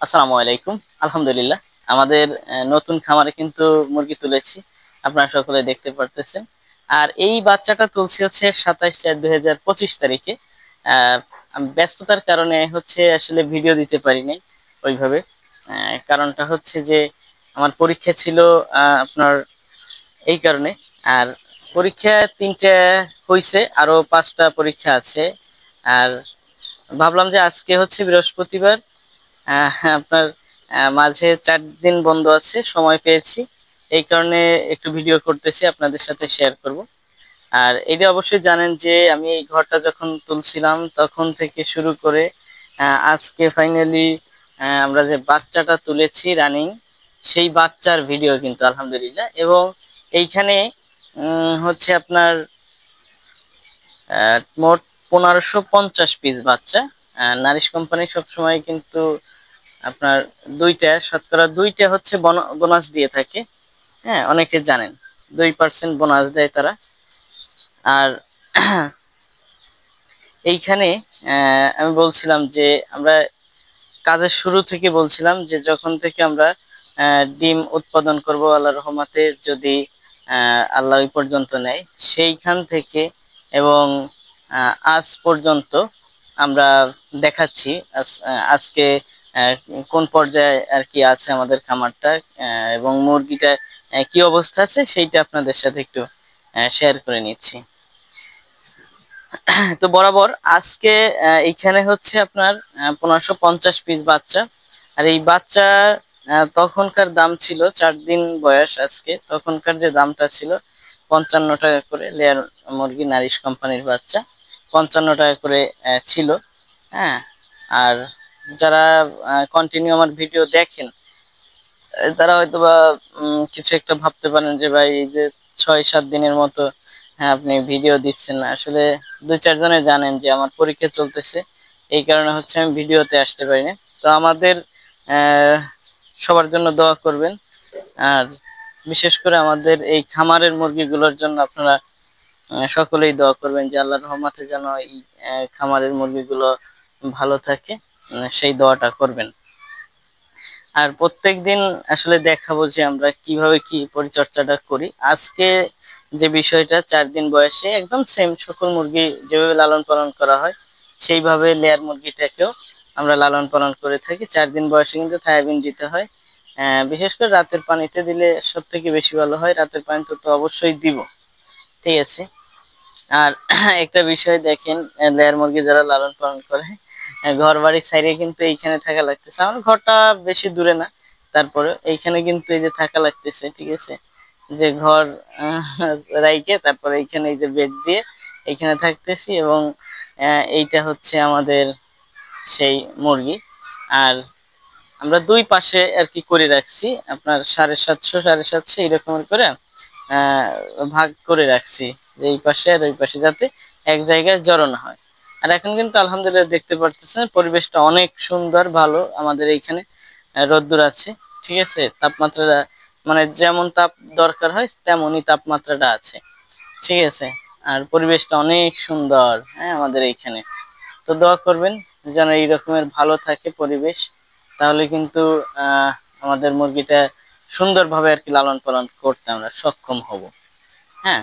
আসসালামু আলাইকুম। আলহামদুলিল্লাহ। আমাদের নতুন খামারে কিন্তু মুরগি তুলেছি। আপনারা সকলে দেখতে পারতেছেন। আর এই বাচ্চাটা তুলছি হচ্ছে ২৭/৪/২০২৫ তারিখে। আ ব্যস্ততার কারণে হচ্ছে আসলে ভিডিও দিতে পারি নাই ওইভাবে। কারণটা হচ্ছে যে আমার পরীক্ষা ছিল আপনার এই কারণে। আর পরীক্ষা ৩ টা হইছে, আরো ৫ টা পরীক্ষা আছে। আর ভাবলাম যে আজকে হচ্ছে বৃহস্পতিবার, আপনার মাঝে ৪ দিন বন্ধ আছে, সময় পেয়েছি। এই কারণে একটু ভিডিও করতেছি, আপনাদের সাথে শেয়ার করব। আর এটা অবশ্যই জানেন যে আমি এই ঘরটা যখন তুলছিলাম তখন থেকে শুরু করে আজকে ফাইনালি আমরা যে বাচ্চাটা তুলেছি রানিং, সেই বাচ্চার ভিডিও কিন্তু আলহামদুলিল্লাহ। এবং এইখানে হচ্ছে আপনার মোট ১৫৫০ পিস বাচ্চা। নারিশ কোম্পানি সবসময় কিন্তু আপনার শতকরা দুইটা হচ্ছে বোনাস দিয়ে থাকে। হ্যাঁ, অনেকে জানেন 2% বোনাস দেয় তারা। আর এইখানে আমি বলছিলাম যে আমরা কাজের শুরু থেকে বলছিলাম যে যখন থেকে আমরা ডিম উৎপাদন করব আল্লাহর রহমতে, যদি আল্লাহ ওই পর্যন্ত নেয়, সেইখান থেকে এবং আজ পর্যন্ত আমরা দেখাচ্ছি আজকে আহ, কোন পর্যায়ে আর কি আছে আমাদের খামারটা, এবং মুরগিটা কি অবস্থা আছে সেইটা আপনাদের সাথে একটু শেয়ার করে নিচ্ছি। তো বরাবর আজকে এইখানে হচ্ছে আপনার ১৫৫০ পিস বাচ্চা। আর এই বাচ্চা তখনকার দাম ছিল, ৪ দিন বয়স আজকে, তখনকার যে দামটা ছিল ৫৫ টাকা করে। লেয়ার মুরগি নারিশ কোম্পানির বাচ্চা ৫৫ টাকা করে ছিল। হ্যাঁ। আর যারা কন্টিনিউ আমার ভিডিও দেখেন, তারা হয়তোবা কিছু একটা ভাবতে পারেন যে ভাই এই যে ৬-৭ দিনের মতো আপনি ভিডিও দিচ্ছেন না। আসলে ২-৪ জনে জানেন যে আমার পরীক্ষা চলতেছে, এই কারণে হচ্ছে আমি ভিডিওতে আসতে পারি না। তো আমাদের আহ সবার জন্য দোয়া করবেন। আর বিশেষ করে আমাদের এই খামারের মুরগিগুলোর জন্য আপনারা সকলেই দোয়া করবেন যে আল্লাহর রহমতে যেন এই খামারের মুরগিগুলো ভালো থাকে, সেই দোয়াটা করবেন। আর প্রত্যেকদিন আসলে দেখাবো যে আমরা কিভাবে কি পরিচর্যাটা করি। আজকে যে বিষয়টা, ৪ দিন বয়সে একদম সেম সকল মুরগি যেভাবে লালন পালন করা হয় সেইভাবে লেয়ার মুরগিটাকেও আমরা লালন পালন করে থাকি। ৪ দিন বয়সে কিন্তু থায়াবিন দিতে হয়। বিশেষ করে রাতের পানিতে দিলে সব থেকে বেশি ভালো হয়। রাতের পানিতে তো অবশ্যই দিব। ঠিক আছে। আর একটা বিষয় দেখেন, লেয়ার মুরগি যারা লালন পালন করে ঘর বাড়ি ছাইরে কিন্তু এইখানে থাকা লাগতেছে। আমার ঘরটা বেশি দূরে না, তারপরে এইখানে কিন্তু এই যে থাকা লাগতেছে। ঠিক আছে, যে ঘর রাইখে তারপরে এইখানে এই যে বেড দিয়ে এইখানে থাকতেছি। এবং এইটা হচ্ছে আমাদের সেই মুরগি। আর আমরা দুই পাশে আর কি করে রাখছি, আপনার ৭৫০ ৭৫০ এরকমের করে আহ ভাগ করে রাখছি, যে এই পাশে আর ওই পাশে যাতে এক জায়গায় জড়ো না হয়। আর এখন কিন্তু আলহামদুলিল্লাহ দেখতে পারতেছেন পরিবেশটা অনেক সুন্দর, ভালো। আমাদের এইখানে রোদ্দুর আছে। ঠিক আছে, তাপমাত্রা মানে যেমন তাপ দরকার হয় তেমনই তাপমাত্রাটা আছে। ঠিক আছে। আর পরিবেশটা অনেক সুন্দর, হ্যাঁ, আমাদের এইখানে। তো দোয়া করবেন যেন এই রকমের ভালো থাকে পরিবেশ, তাহলে কিন্তু আমাদের মুরগিটা সুন্দরভাবে আর কি লালন পালন করতে আমরা সক্ষম হব। হ্যাঁ।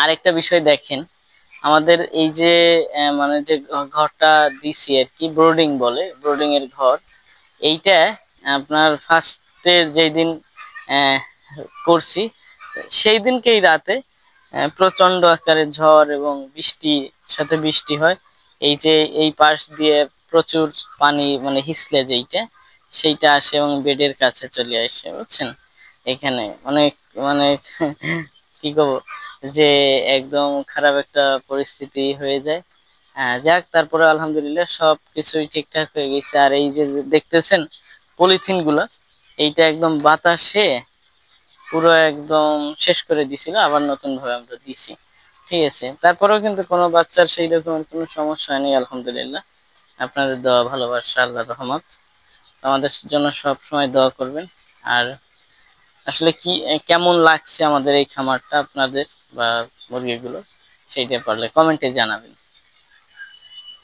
আরেকটা বিষয় দেখেন, আমাদের এই যে মানে যে ঘরটা দিছি আর কি, ব্রোডিং বলে, ব্রোডিং এর ঘর। এইটা আপনার ফার্স্টের যেই দিন আহ, করছি, সেই দিনকেই রাতে প্রচন্ড আকারে ঝড় এবং বৃষ্টি, সাথে বৃষ্টি হয়। এই যে এই পাশ দিয়ে প্রচুর পানি, মানে হিসলে যেইটা, সেইটা আসে এবং বেডের কাছে চলে আসে, বুঝছেন। এখানে অনেক, মানে কি করবো, যে একদম খারাপ একটা পরিস্থিতি হয়ে যায়। যাক, তারপরে আলহামদুলিল্লাহ সব কিছুই ঠিকঠাক হয়ে গেছে। আর এই যে দেখতেছেন পলিথিন গুলা, এইটা একদম বাতাসে পুরো একদম শেষ করে দিছিল, আবার নতুন ভাবে আমরা দিছি। ঠিক আছে, তারপরেও কিন্তু কোনো বাচ্চার সেই রকমের কোনো সমস্যা হয়নি আলহামদুলিল্লাহ। আপনাদের দোয়া ভালোবাসা, আল্লাহর রহমত। আমাদের জন্য সব সময় দোয়া করবেন। আর আসলে কি কেমন লাগছে আমাদের এই খামারটা আপনাদের, বা মুরগিগুলো, সেইটা পারলে কমেন্টে জানাবেন।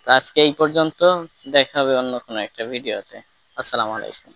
তো আজকে এই পর্যন্ত, দেখা হবে অন্য কোনো একটা ভিডিওতে। আসসালামু আলাইকুম।